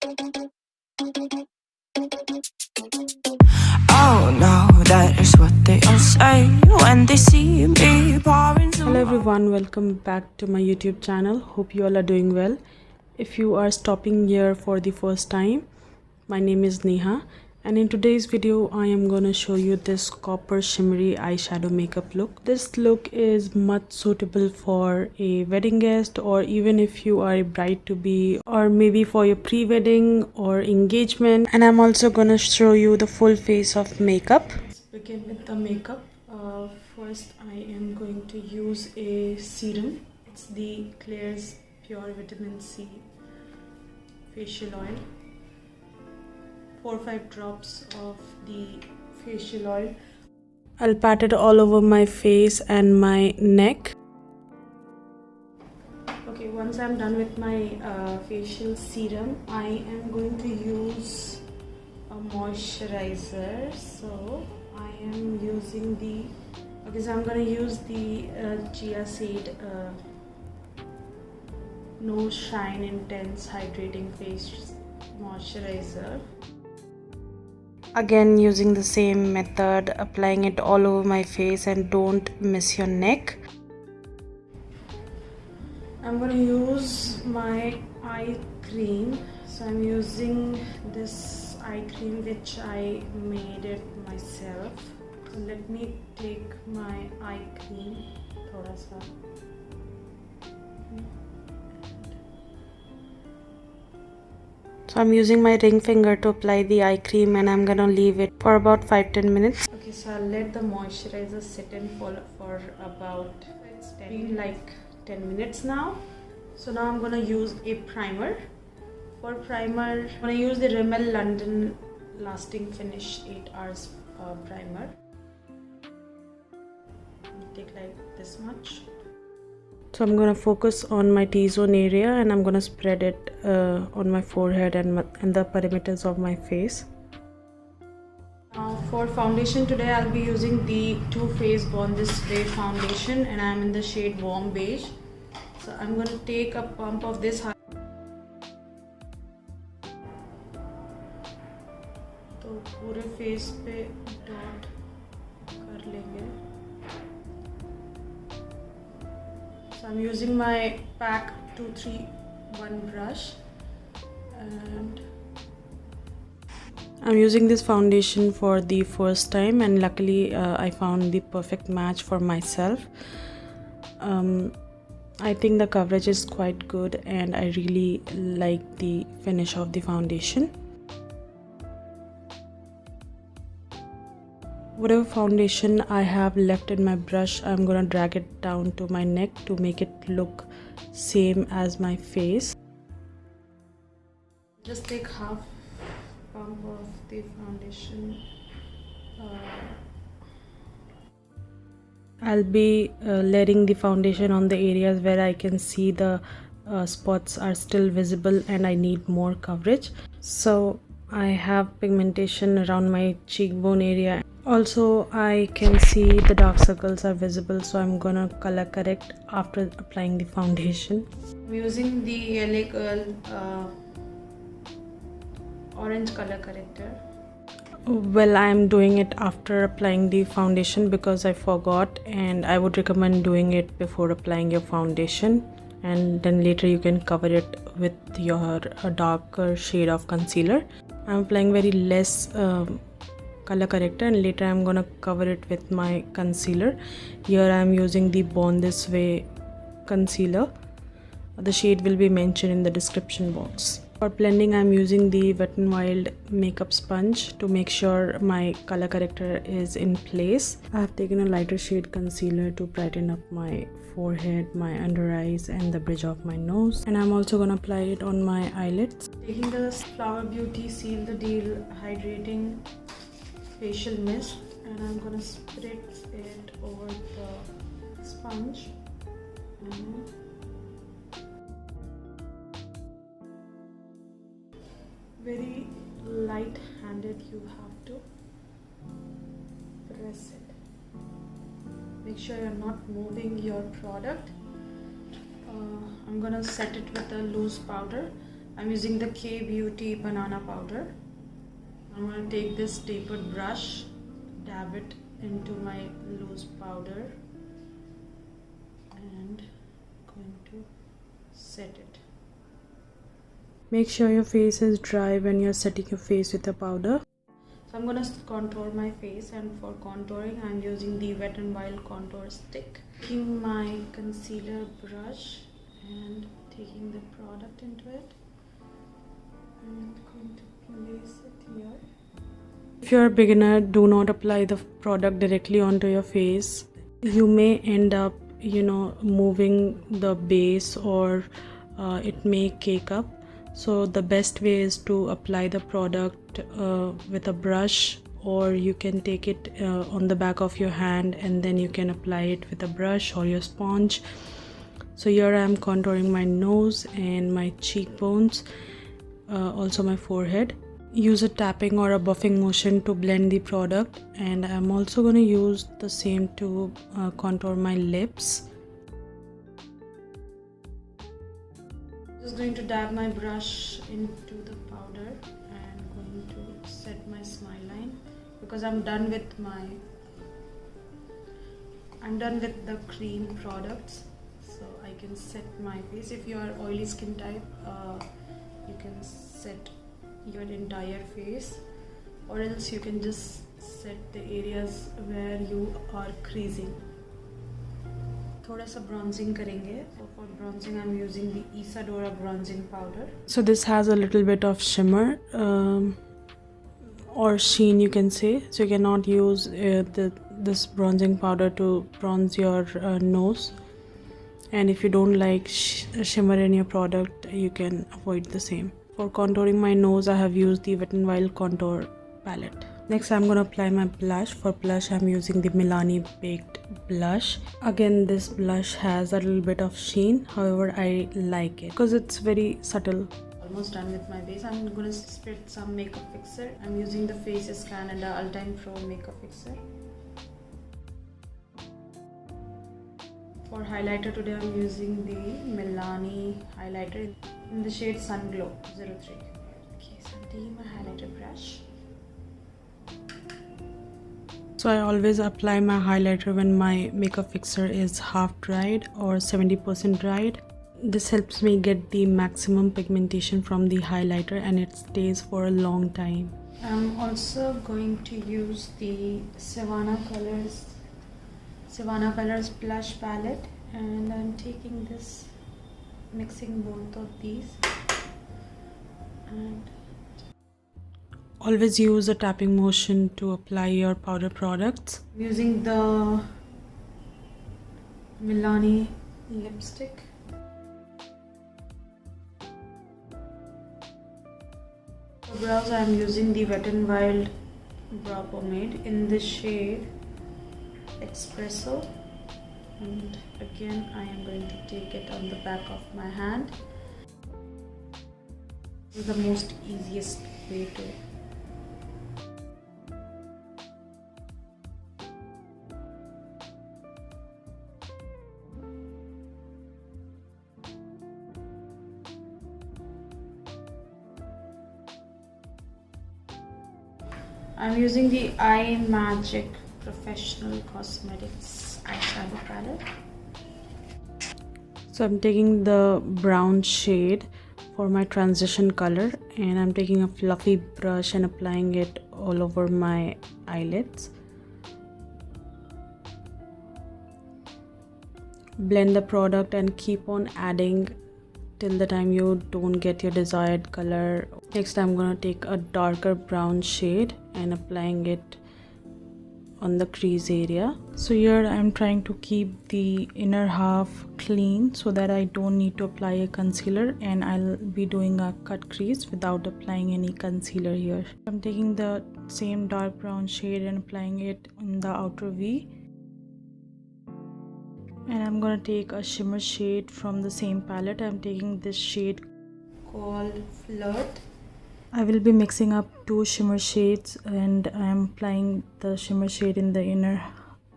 Oh no, that is what they all say when they see me pouring some. Hello everyone, welcome back to my YouTube channel. Hope you all are doing well. If you are stopping here for the first time, my name is Neha, and in today's video I am gonna show you this copper shimmery eyeshadow makeup look. This look is much suitable for a wedding guest, or even if you are a bride to be, or maybe for your pre-wedding or engagement. And I'm also gonna show you the full face of makeup. Let's begin with the makeup. First I am going to use a serum. It's the Claire's Pure Vitamin C facial oil. 4 or 5 drops of the facial oil. I'll pat it all over my face and my neck. Okay, once I'm done with my facial serum, I am going to use a moisturizer. So I am using the, okay, so I'm going to use the chia seed No Shine Intense Hydrating Face Moisturizer. Again, using the same method, applying it all over my face, and don't miss your neck. I'm going to use my eye cream. So I'm using this eye cream which I made it myself. So let me take my eye cream, thoda sa. So I'm using my ring finger to apply the eye cream, and I'm gonna leave it for about 5-10 minutes. Okay, so I'll let the moisturizer sit in for about, it's been like 10 minutes now. So now I'm gonna use a primer. For primer, I'm gonna use the Rimmel London Lasting Finish 8 Hours primer. Take like this much. So I'm going to focus on my T-zone area, and I'm going to spread it on my forehead and the perimeters of my face. Now for foundation today, I'll be using the Too Faced Born This Way foundation, and I'm in the shade Warm Beige. So I'm going to take a pump of this. तो पूरे face पे dot कर लेंगे. So I'm using my PAC 231 brush, and I'm using this foundation for the first time, and luckily I found the perfect match for myself. I think the coverage is quite good, and I really like the finish of the foundation. Whatever foundation I have left in my brush, I'm gonna drag it down to my neck to make it look same as my face. Just take half pump of the foundation. I'll be letting the foundation on the areas where I can see the spots are still visible and I need more coverage. So I have pigmentation around my cheekbone area. Also, I can see the dark circles are visible, so I'm gonna color correct after applying the foundation. I'm using the LA Girl orange color corrector. Well, I'm doing it after applying the foundation because I forgot, and I would recommend doing it before applying your foundation, and then later you can cover it with your darker shade of concealer. I'm applying very less color corrector, and later I'm gonna cover it with my concealer. Here I'm using the Born This Way concealer. The shade will be mentioned in the description box. For blending, I'm using the Wet n Wild makeup sponge to make sure my color corrector is in place. I have taken a lighter shade concealer to brighten up my forehead, my under eyes, and the bridge of my nose, and I'm also gonna apply it on my eyelids. Taking the Flower Beauty Seal the Deal Hydrating Facial Mist, and I'm gonna spread it over the sponge. And very light-handed, you have to press it. Make sure you're not moving your product. I'm gonna set it with a loose powder. I'm using the K Beauty banana powder. I'm going to take this tapered brush, dab it into my loose powder, and going to set it. Make sure your face is dry when you're setting your face with the powder. So I'm gonna contour my face, and for contouring I'm using the Wet n Wild contour stick. Taking my concealer brush and taking the product into it and going to place it here. If you're a beginner, do not apply the product directly onto your face. You may end up, moving the base, or it may cake up. So the best way is to apply the product with a brush, or you can take it on the back of your hand and then you can apply it with a brush or your sponge. So here I am contouring my nose and my cheekbones, also my forehead. Use a tapping or a buffing motion to blend the product, and I'm also going to use the same to contour my lips. Just going to dab my brush into the powder and going to set my smile line, because I'm done with the cream products, so I can set my face. If you are oily skin type, you can set your entire face, or else you can just set the areas where you are creasing. थोड़ा सा bronzing करेंगे. So for bronzing I'm using the Eyeshadow bronzing powder. So this has a little bit of shimmer or sheen, you can say. So you cannot use this bronzing powder to bronze your nose, and if you don't like shimmer in your product, you can avoid the same. For contouring my nose, I have used the Wet n Wild contour palette. Next I'm going to apply my blush. For blush I'm using the Milani Baked blush. Again, this blush has a little bit of sheen, however I like it because it's very subtle. Almost done with my base. I'm going to spread some makeup fixer. I'm using the Face Canada All-Time Pro makeup fixer. For highlighter today I'm using the Milani highlighter in the shade Sun Glow 03. Okay, so I'm taking my highlighter brush. So I always apply my highlighter when my makeup fixer is half dried or 70% dried. This helps me get the maximum pigmentation from the highlighter and it stays for a long time. I'm also going to use the Savannah Colors blush palette, and I'm taking this, mixing both of these, and always use a tapping motion to apply your powder products. I'm using the Milani lipstick. For brows I am using the Wet n Wild brow pomade in the shade Espresso, and again I am going to take it on the back of my hand. This is the most easiest way to I'm using the Eye Magic Professional Cosmetics eyeshadow palette. So I'm taking the brown shade for my transition color, and I'm taking a fluffy brush and applying it all over my eyelids. Blend the product and keep on adding till the time you don't get your desired color. Next I'm gonna take a darker brown shade and applying it on the crease area. So here I'm trying to keep the inner half clean so that I don't need to apply a concealer, and I'll be doing a cut crease without applying any concealer here. I'm taking the same dark brown shade and applying it in the outer V. And I'm gonna take a shimmer shade from the same palette. I'm taking this shade called Flirt. I will be mixing up two shimmer shades, and I'm applying the shimmer shade in the inner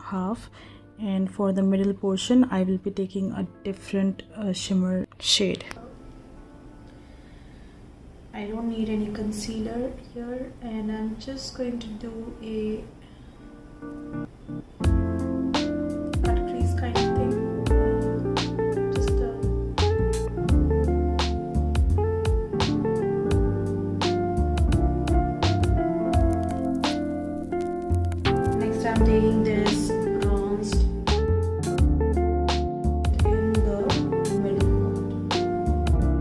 half, and for the middle portion I will be taking a different shimmer shade. I don't need any concealer here, and I'm just going to do a cut crease kind of thing. Next I'm taking this bronzed in the middle part.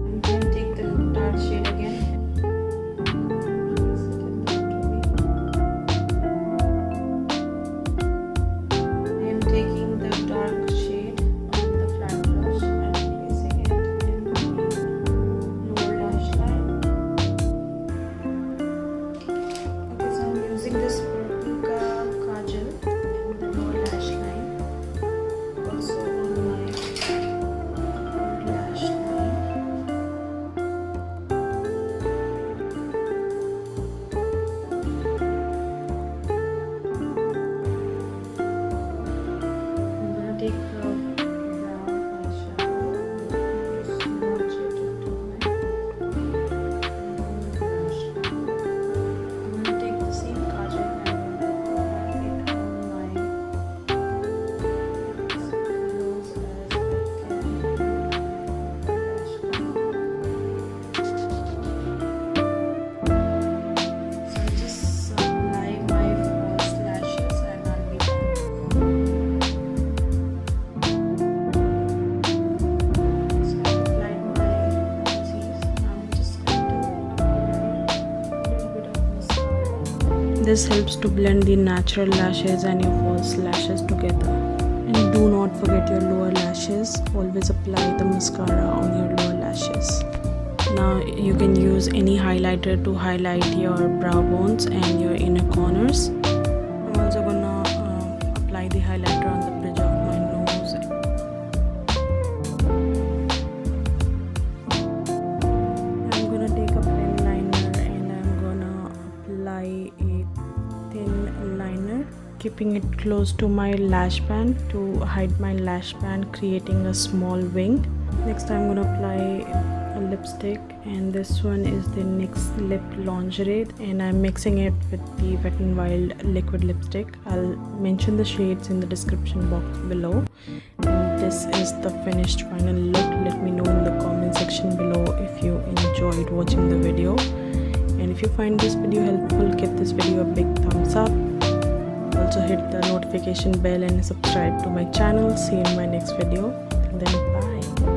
I'm going to take the dark shade again. I am taking the dark shade on the flat brush and placing it in the lower lash line. Okay, so I'm using this Purplika Kajal in the lower lash line, also on my upper lash line. I'm gonna take the brown eyeshadow and smudge it into my brush. I'm gonna take the same kajal and I'm gonna apply it on my as close as I can to my lash line. So I just apply my false lashes and I'll be done. So I've applied my falsies. I'm just going to apply a little bit of mascara. This helps to blend the natural lashes and your false lashes together. And do not forget your lower lashes. Always apply the mascara on your lower lashes. Now you can use any highlighter to highlight your brow bones and your inner corners. I'm also gonna apply the highlighter on the bridge of my nose. I'm gonna take a pen liner and I'm gonna apply a thin liner, keeping it close to my lash band to hide my lash band, creating a small wing. Next I'm gonna apply a lipstick, and this one is the NYX Lip Lingerie, and I'm mixing it with the Wet n Wild liquid lipstick. I'll mention the shades in the description box below. And this is the finished final look. Let me know in the comment section below if you enjoyed watching the video, and if you find this video helpful, give this video a big thumbs up. Also hit the notification bell and subscribe to my channel. See you in my next video. Till then, bye.